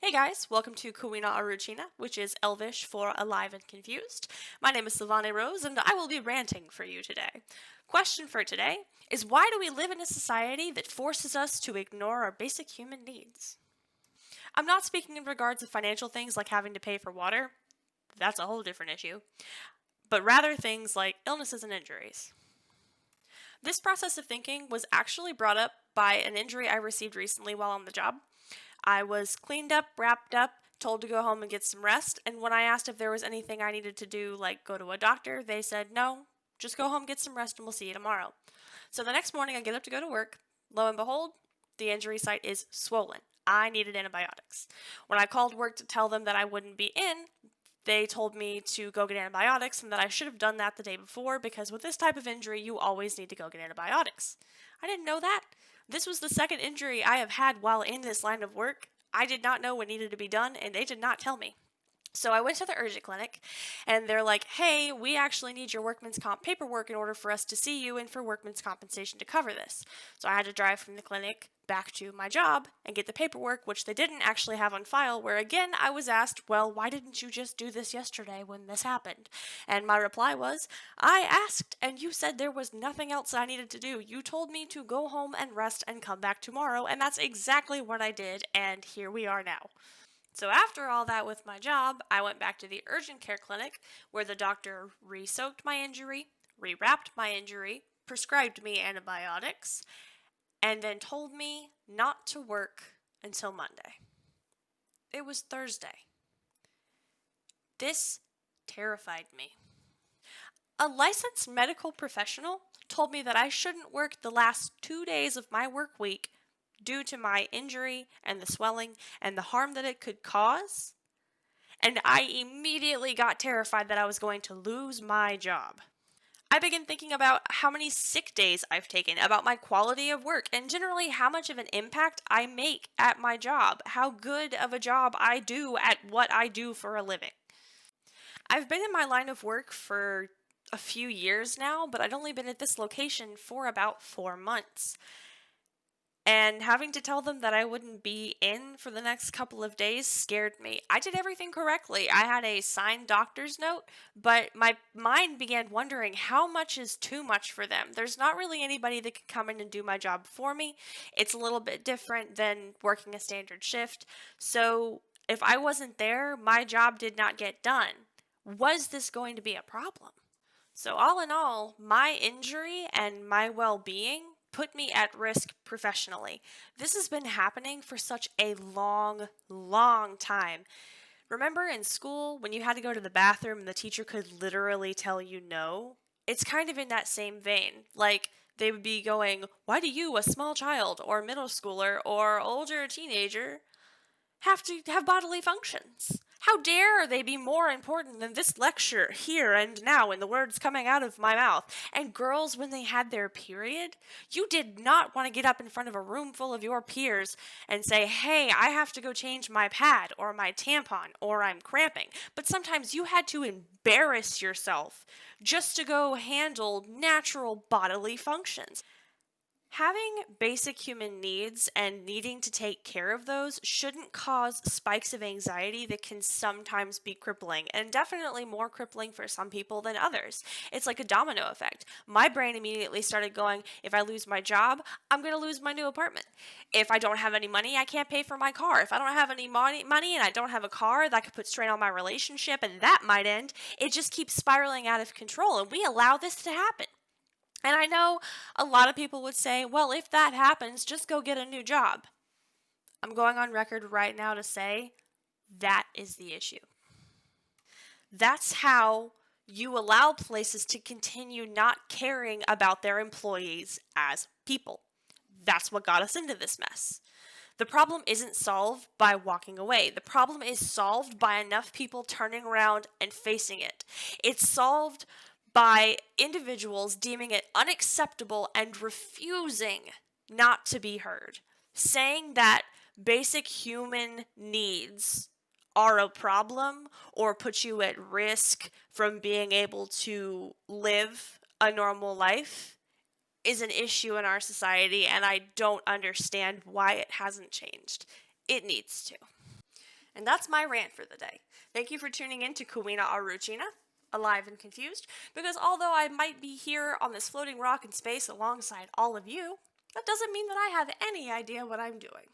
Hey guys, welcome to Kuina Aruchina, which is Elvish for Alive and Confused. My name is Silvane Rose, and I will be ranting for you today. Question for today is, why do we live in a society that forces us to ignore our basic human needs? I'm not speaking in regards to financial things like having to pay for water. That's a whole different issue. But rather things like illnesses and injuries. This process of thinking was actually brought up by an injury I received recently while on the job. I was cleaned up, wrapped up, told to go home and get some rest, and when I asked if there was anything I needed to do, like go to a doctor, they said, no, just go home, get some rest, and we'll see you tomorrow. So the next morning I get up to go to work. Lo and behold, the injury site is swollen. I needed antibiotics. When I called work to tell them that I wouldn't be in, they told me to go get antibiotics and that I should have done that the day before because with this type of injury, you always need to go get antibiotics. I didn't know that. This was the second injury I have had while in this line of work. I did not know what needed to be done, and they did not tell me. So I went to the urgent clinic, and they're like, hey, we actually need your workman's comp paperwork in order for us to see you and for workman's compensation to cover this. So I had to drive from the clinic back to my job and get the paperwork, which they didn't actually have on file, where again I was asked, well, why didn't you just do this yesterday when this happened? And my reply was, I asked and you said there was nothing else I needed to do. You told me to go home and rest and come back tomorrow, and that's exactly what I did, and here we are now. So after all that with my job, I went back to the urgent care clinic where the doctor re-soaked my injury, rewrapped my injury, prescribed me antibiotics, and then told me not to work until Monday. It was Thursday. This terrified me. A licensed medical professional told me that I shouldn't work the last 2 days of my work week due to my injury and the swelling and the harm that it could cause. And I immediately got terrified that I was going to lose my job. I began thinking about how many sick days I've taken, about my quality of work, and generally how much of an impact I make at my job, how good of a job I do at what I do for a living. I've been in my line of work for a few years now, but I'd only been at this location for about 4 months. And having to tell them that I wouldn't be in for the next couple of days scared me. I did everything correctly. I had a signed doctor's note, but my mind began wondering how much is too much for them. There's not really anybody that can come in and do my job for me. It's a little bit different than working a standard shift. So if I wasn't there, my job did not get done. Was this going to be a problem? So all in all, my injury and my well-being put me at risk professionally. This has been happening for such a long time. Remember in school when you had to go to the bathroom and the teacher could literally tell you no? It's kind of in that same vein. Like, they would be going, why do you, a small child or middle schooler or older teenager, have to have bodily functions? How dare they be more important than this lecture here and now in the words coming out of my mouth? And girls, when they had their period, you did not want to get up in front of a room full of your peers and say, hey, I have to go change my pad or my tampon or I'm cramping. But sometimes you had to embarrass yourself just to go handle natural bodily functions. Having basic human needs and needing to take care of those shouldn't cause spikes of anxiety that can sometimes be crippling, and definitely more crippling for some people than others. It's like a domino effect. My brain immediately started going, if I lose my job, I'm going to lose my new apartment. If I don't have any money, I can't pay for my car. If I don't have any money and I don't have a car, that could put strain on my relationship and that might end. It just keeps spiraling out of control, and we allow this to happen. And I know a lot of people would say, well, if that happens, just go get a new job. I'm going on record right now to say that is the issue. That's how you allow places to continue not caring about their employees as people. That's what got us into this mess. The problem isn't solved by walking away. The problem is solved by enough people turning around and facing it. It's solved by individuals deeming it unacceptable and refusing not to be heard, saying that basic human needs are a problem or put you at risk from being able to live a normal life is an issue in our society, and I don't understand why it hasn't changed. It needs to. And that's my rant for the day. Thank you for tuning in to Kuina Aruchina, Alive and Confused, because although I might be here on this floating rock in space alongside all of you, that doesn't mean that I have any idea what I'm doing.